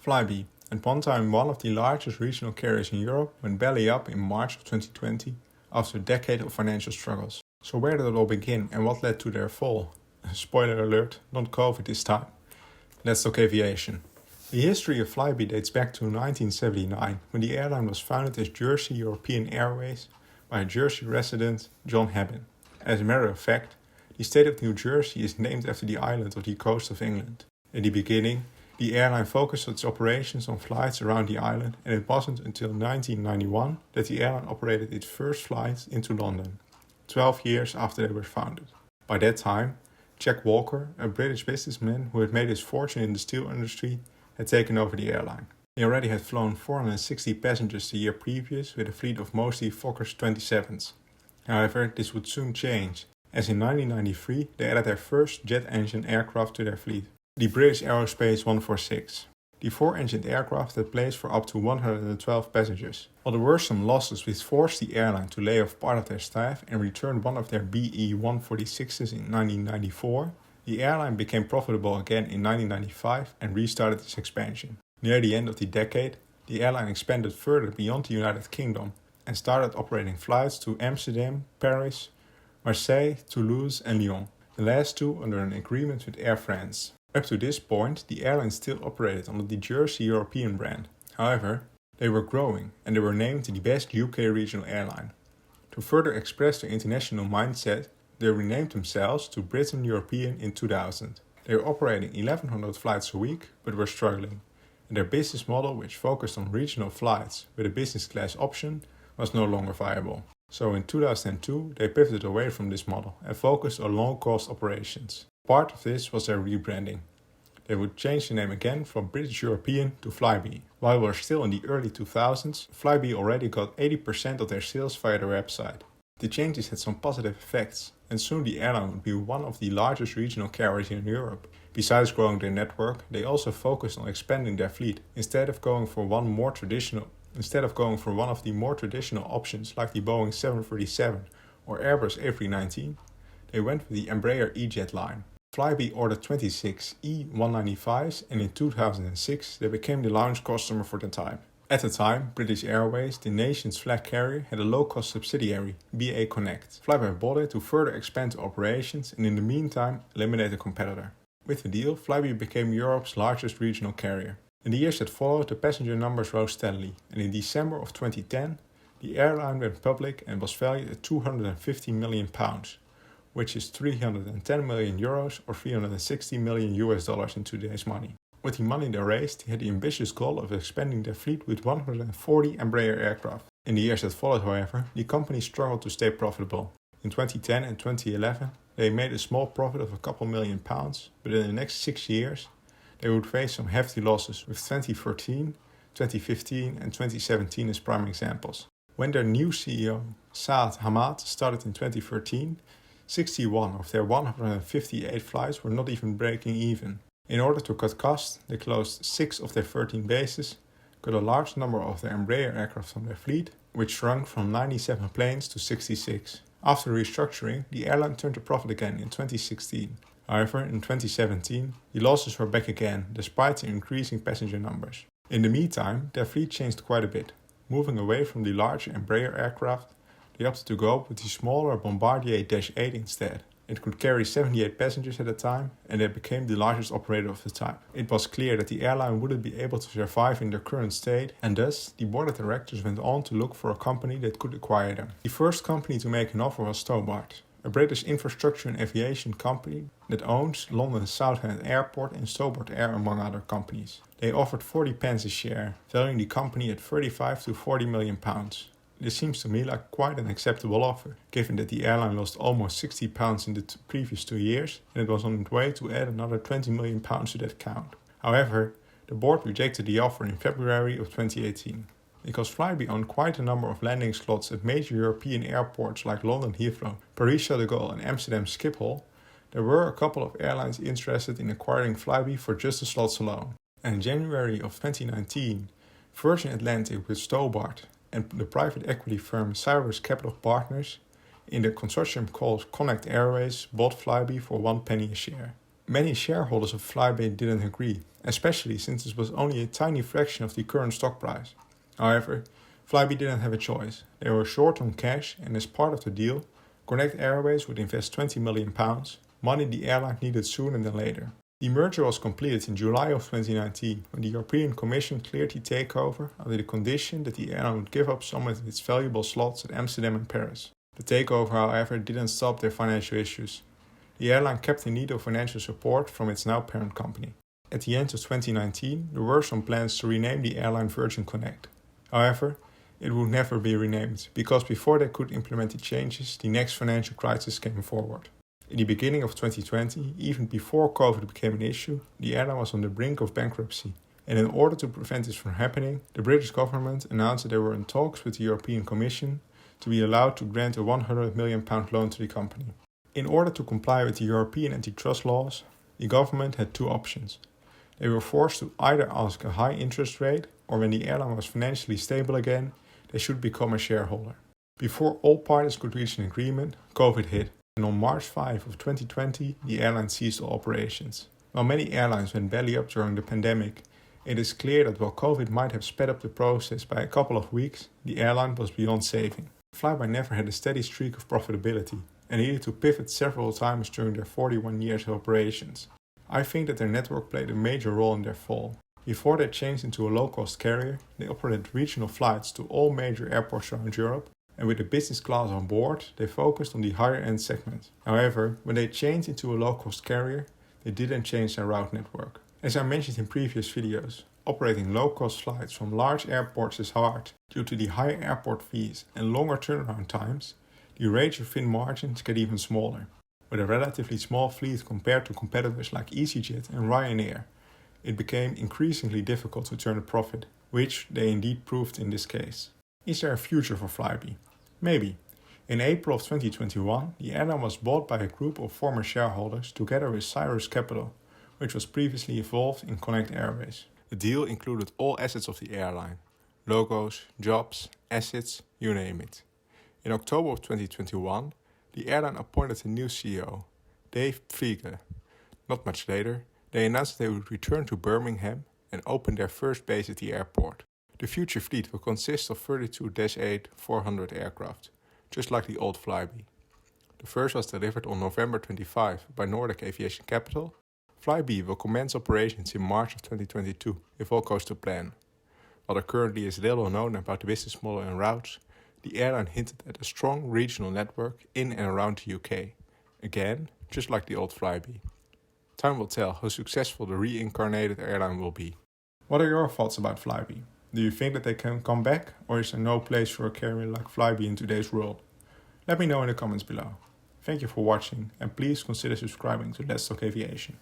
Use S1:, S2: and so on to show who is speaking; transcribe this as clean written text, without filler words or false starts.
S1: FlyBe, at one time one of the largest regional carriers in Europe, went belly up in March of 2020 after a decade of financial struggles. So where did it all begin and what led to their fall? Spoiler alert, not COVID this time. Let's talk aviation. The history of FlyBe dates back to 1979, when the airline was founded as Jersey European Airways by a Jersey resident, John Habin. As a matter of fact, the state of New Jersey is named after the island of the coast of England. In the beginning, the airline focused its operations on flights around the island, and it wasn't until 1991 that the airline operated its first flights into London, 12 years after they were founded. By that time, Jack Walker, a British businessman who had made his fortune in the steel industry, had taken over the airline. He already had flown 460 passengers the year previous with a fleet of mostly Fokker 27s. However, this would soon change, as in 1993 they added their first jet-engine aircraft to their fleet, the British Aerospace 146. The 4-engined aircraft had place for up to 112 passengers. While there were some losses which forced the airline to lay off part of their staff and return one of their BE-146s in 1994, the airline became profitable again in 1995 and restarted its expansion. Near the end of the decade, the airline expanded further beyond the United Kingdom and started operating flights to Amsterdam, Paris, Marseille, Toulouse and Lyon, the last two under an agreement with Air France. Up to this point, the airline still operated under the Jersey European brand. However, they were growing and they were named the best UK regional airline. To further express their international mindset, they renamed themselves to Britain European in 2000. They were operating 1,100 flights a week, but were struggling. And their business model, which focused on regional flights with a business class option, was no longer viable. So in 2002, they pivoted away from this model and focused on low-cost operations. Part of this was their rebranding. They would change the name again from British European to FlyBe. While we're still in the early 2000s, FlyBe already got 80% of their sales via their website. The changes had some positive effects, and soon the airline would be one of the largest regional carriers in Europe. Besides growing their network, they also focused on expanding their fleet. Instead of going for one of the more traditional options like the Boeing 737 or Airbus A319, they went with the Embraer E-Jet line. FlyBe ordered 26 E195s, and in 2006 they became the launch customer for the type. At the time, British Airways, the nation's flag carrier, had a low-cost subsidiary, BA Connect. FlyBe bought it to further expand operations and in the meantime eliminate a competitor. With the deal, FlyBe became Europe's largest regional carrier. In the years that followed, the passenger numbers rose steadily, and in December of 2010, the airline went public and was valued at £250 million, which is 310 million euros or 360 million US dollars in today's money. With the money they raised, they had the ambitious goal of expanding their fleet with 140 Embraer aircraft. In the years that followed, however, the company struggled to stay profitable. In 2010 and 2011, they made a small profit of a couple million pounds, but in the next 6 years, they would face some hefty losses, with 2014, 2015 and 2017 as prime examples. When their new CEO, Saad Hamad, started in 2013, 61 of their 158 flights were not even breaking even. In order to cut costs, they closed 6 of their 13 bases, cut a large number of their Embraer aircraft from their fleet, which shrunk from 97 planes to 66. After restructuring, the airline turned a profit again in 2016. However, in 2017, the losses were back again, despite the increasing passenger numbers. In the meantime, their fleet changed quite a bit. Moving away from the large Embraer aircraft, they opted to go with the smaller Bombardier Dash 8 instead. It could carry 78 passengers at a time, and they became the largest operator of the type. It was clear that the airline wouldn't be able to survive in their current state, and thus the board of directors went on to look for a company that could acquire them. The first company to make an offer was Stobart, a British infrastructure and aviation company that owns London's Southend Airport and Stobart Air among other companies. They offered 40 pence a share, valuing the company at 35 to 40 million pounds. This seems to me like quite an acceptable offer, given that the airline lost almost £60 in the previous 2 years and it was on its way to add another £20 million to that count. However, the board rejected the offer in February of 2018. Because FlyBe owned quite a number of landing slots at major European airports like London Heathrow, Paris-Charles de Gaulle and Amsterdam Schiphol, there were a couple of airlines interested in acquiring FlyBe for just the slots alone. And in January of 2019, Virgin Atlantic with Stobart and the private equity firm Cyrus Capital Partners in the consortium called Connect Airways bought FlyBe for 1 penny a share. Many shareholders of FlyBe didn't agree, especially since this was only a tiny fraction of the current stock price. However, FlyBe didn't have a choice. They were short on cash, and as part of the deal, Connect Airways would invest £20 million, money the airline needed sooner than later. The merger was completed in July of 2019 when the European Commission cleared the takeover under the condition that the airline would give up some of its valuable slots at Amsterdam and Paris. The takeover, however, didn't stop their financial issues. The airline kept in need of financial support from its now parent company. At the end of 2019, there were some plans to rename the airline Virgin Connect. However, it would never be renamed, because before they could implement the changes, the next financial crisis came forward. In the beginning of 2020, even before COVID became an issue, the airline was on the brink of bankruptcy. And in order to prevent this from happening, the British government announced that they were in talks with the European Commission to be allowed to grant a £100 million loan to the company. In order to comply with the European antitrust laws, the government had two options. They were forced to either ask a high interest rate, or when the airline was financially stable again, they should become a shareholder. Before all parties could reach an agreement, COVID hit, and on March 5 of 2020, the airline ceased all operations. While many airlines went belly up during the pandemic, it is clear that while COVID might have sped up the process by a couple of weeks, the airline was beyond saving. FlyBe never had a steady streak of profitability and needed to pivot several times during their 41 years of operations. I think that their network played a major role in their fall. Before they changed into a low-cost carrier, they operated regional flights to all major airports around Europe, and with the business class on board, they focused on the higher-end segment. However, when they changed into a low-cost carrier, they didn't change their route network. As I mentioned in previous videos, operating low-cost flights from large airports is hard. Due to the higher airport fees and longer turnaround times, the range of thin margins get even smaller. With a relatively small fleet compared to competitors like EasyJet and Ryanair, it became increasingly difficult to turn a profit, which they indeed proved in this case. Is there a future for FlyBe? Maybe. In April of 2021, the airline was bought by a group of former shareholders together with Cyrus Capital, which was previously involved in Connect Airways. The deal included all assets of the airline: logos, jobs, assets, you name it. In October of 2021, the airline appointed a new CEO, Dave Fiege. Not much later, they announced that they would return to Birmingham and open their first base at the airport. The future fleet will consist of 32 -8-400 aircraft, just like the old FlyBe. The first was delivered on November 25 by Talk Aviation Capital. FlyBe will commence operations in March of 2022 if all goes to plan. While there currently is little known about the business model and routes, the airline hinted at a strong regional network in and around the UK. Again, just like the old FlyBe. Time will tell how successful the reincarnated airline will be. What are your thoughts about FlyBe? Do you think that they can come back, or is there no place for a carrier like FlyBe in today's world? Let me know in the comments below. Thank you for watching, and please consider subscribing to Let's Talk Aviation.